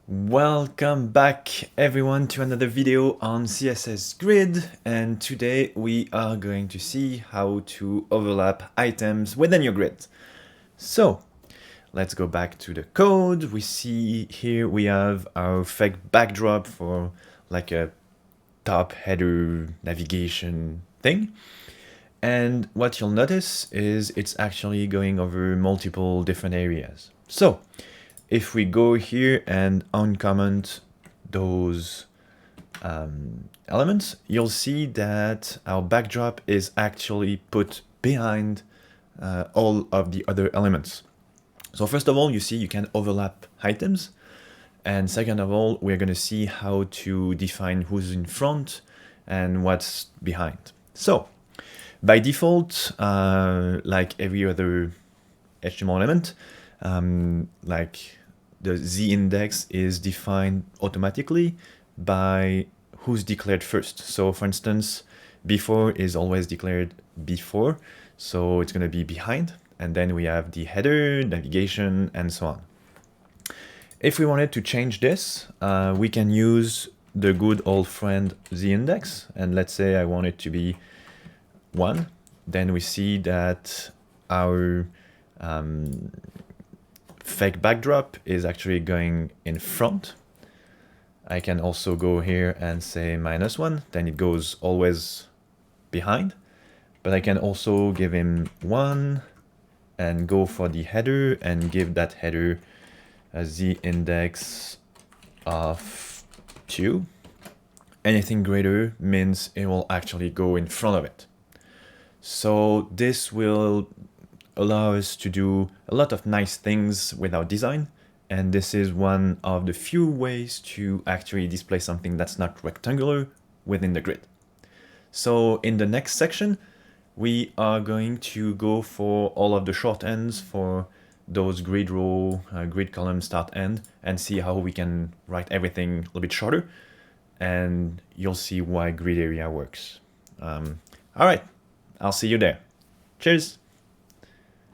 Welcome back everyone to another video on CSS Grid, and today we are going to see how to overlap items within your grid. So let's go back to the code. We see here we have our fake backdrop for like a top header navigation thing. And what you'll notice is it's actually going over multiple different areas. So if we go here and uncomment those elements, you'll see that our backdrop is actually put behind all of the other elements. So first of all, you see you can overlap items. And second of all, we're going to see how to define who's in front and what's behind. So by default, like every other HTML element, like the Z index is defined automatically by who's declared first. So for instance, before is always declared before, so it's going to be behind, and then we have the header, navigation, and so on. If we wanted to change this, we can use the good old friend Z index, and let's say I want it to be 1, then we see that our fake backdrop is actually going in front. I can also go here and say -1, then it goes always behind. But I can also give him 1 and go for the header and give that header a Z index of 2. Anything greater means it will actually go in front of it. So this will allow us to do a lot of nice things with our design, and this is one of the few ways to actually display something that's not rectangular within the grid. So in the next section, we are going to go for all of the short ends for those grid row, grid column start end, and see how we can write everything a little bit shorter, and you'll see why grid area works. All right, I'll see you there. Cheers.